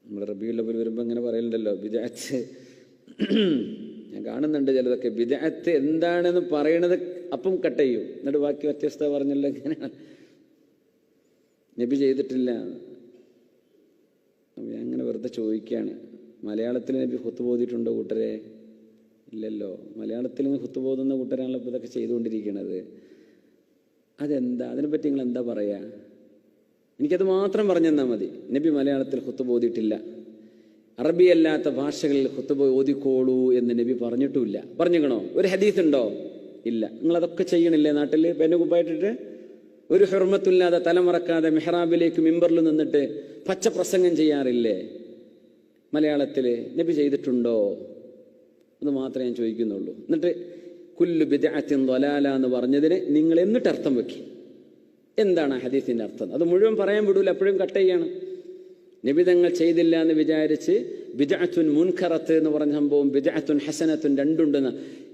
നമ്മൾ റബീഉൽ അവ്വൽ വരുമ്പോൾ ഇങ്ങനെ പറയലുണ്ടല്ലോ ബിദ്അത്ത്. ഞാൻ കാണുന്നുണ്ട് ചിലതൊക്കെ ബിദ്അത്ത് എന്താണെന്ന് പറയണത് അപ്പം കട്ട് ചെയ്യും, എന്നിട്ട് ബാക്കി വ്യത്യസ്ത പറഞ്ഞല്ലോ. എങ്ങനെയാണ് നബി ചെയ്തിട്ടില്ല. ഞാൻ അങ്ങനെ വെറുതെ ചോദിക്കുകയാണ്, മലയാളത്തിൽ നബി ഖുത്ബ ഓതിയിട്ടുണ്ടോ കൂട്ടരെ? ഇല്ലല്ലോ. മലയാളത്തിൽ ഖുത്ബ ഓതുന്ന കൂട്ടരാണല്ലോ ഇപ്പോൾ ഇതൊക്കെ ചെയ്തുകൊണ്ടിരിക്കുന്നത്. അതെന്താ, അതിനെപ്പറ്റി നിങ്ങൾ എന്താ പറയുക? എനിക്കത് മാത്രം പറഞ്ഞു തന്നാൽ മതി. നബി മലയാളത്തിൽ ഖുത്ബ ഓതിയിട്ടില്ല, അറബി അല്ലാത്ത ഭാഷകളിൽ ഖുത്ബ ഓതിക്കോളൂ എന്ന് നബി പറഞ്ഞിട്ടുമില്ല. പറഞ്ഞിക്കണോ? ഒരു ഹദീസ് ഉണ്ടോ? ഇല്ല. നിങ്ങളതൊക്കെ ചെയ്യണില്ലേ നാട്ടിൽ? ബെന്നുകുപ്പായിട്ടിട്ട് ഒരു ഹുർമത്തുല്ലാതെ തലമറക്കാതെ മെഹ്റാബിലേക്ക് മിമ്പറിൽ നിന്നിട്ട് പച്ച പ്രസംഗം ചെയ്യാറില്ലേ? മലയാളത്തിൽ നബി ചെയ്തിട്ടുണ്ടോ? അത് മാത്രമേ ഞാൻ ചോദിക്കുന്നുള്ളൂ. എന്നിട്ട് കുല്ലു ബിദ്അത്തിൻ ളലാല എന്ന് പറഞ്ഞതിന് നിങ്ങൾ എന്നിട്ട് അർത്ഥം വെക്കി. എന്താണ് ആ ഹദീസിൻ്റെ അർത്ഥം? അത് മുഴുവൻ പറയാൻ വിടൂല, എപ്പോഴും കട്ട് ചെയ്യണം. നബി തങ്ങൾ ചെയ്തില്ല എന്ന് വിചാരിച്ച് ബിദ്അത്തുൻ മുൻകറത്ത് എന്ന് പറഞ്ഞ സംഭവം ബിദ്അത്തുൻ ഹസനത്തുൻ രണ്ടുണ്ടെന്ന്.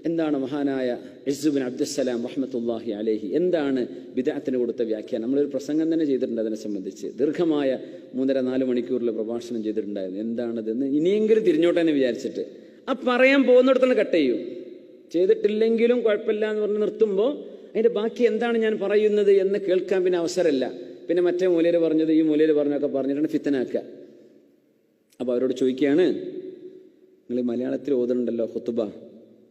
എന്താണ് മഹാനായ ഇസ്സു ബിൻ അബ്ദുസ്സലാം റഹ്മത്തുള്ളാഹി അലൈഹി എന്താണ് ബിദ്അത്തിന് കൊടുത്ത വ്യാഖ്യാനം? നമ്മളൊരു പ്രസംഗം തന്നെ ചെയ്തിട്ടുണ്ട് അതിനെ സംബന്ധിച്ച്, ദീർഘമായ 3-4 മണിക്കൂറിൽ പ്രഭാഷണം ചെയ്തിട്ടുണ്ടായിരുന്നു. എന്താണതെന്ന് ഇനിയെങ്കിലും തിരിഞ്ഞോട്ടെ എന്ന് വിചാരിച്ചിട്ട് ആ പറയാൻ പോകുന്നിടത്തുനിന്ന് കട്ട് ചെയ്യും. ചെയ്തിട്ടില്ലെങ്കിലും കുഴപ്പമില്ല എന്ന് പറഞ്ഞ് നിർത്തുമ്പോൾ അതിൻ്റെ ബാക്കി എന്താണ് ഞാൻ പറയുന്നത് എന്ന് കേൾക്കാൻ പിന്നെ അവസരമില്ല. പിന്നെ മറ്റേ മൂലയിൽ പറഞ്ഞത് ഈ മൂലയിൽ പറഞ്ഞൊക്കെ പറഞ്ഞിട്ടാണ് ഫിത്തനാക്കുക. അപ്പോൾ അവരോട് ചോദിക്കുകയാണ്, നിങ്ങൾ മലയാളത്തിൽ ഓതുന്നുണ്ടല്ലോ ഖുത്ബ,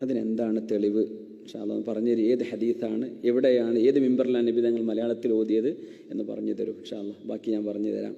അതിനെന്താണ് തെളിവ്? ഇൻഷാ അല്ലാഹ് പറഞ്ഞു തരും. ഏത് ഹദീസാണ്, എവിടെയാണ്, ഏത് മിമ്പറിലാണ് നബി തങ്ങൾ മലയാളത്തിൽ ഓതിയത് എന്ന് പറഞ്ഞു തരൂ. ഇൻഷാ അല്ലാഹ് ബാക്കി ഞാൻ പറഞ്ഞു തരാം.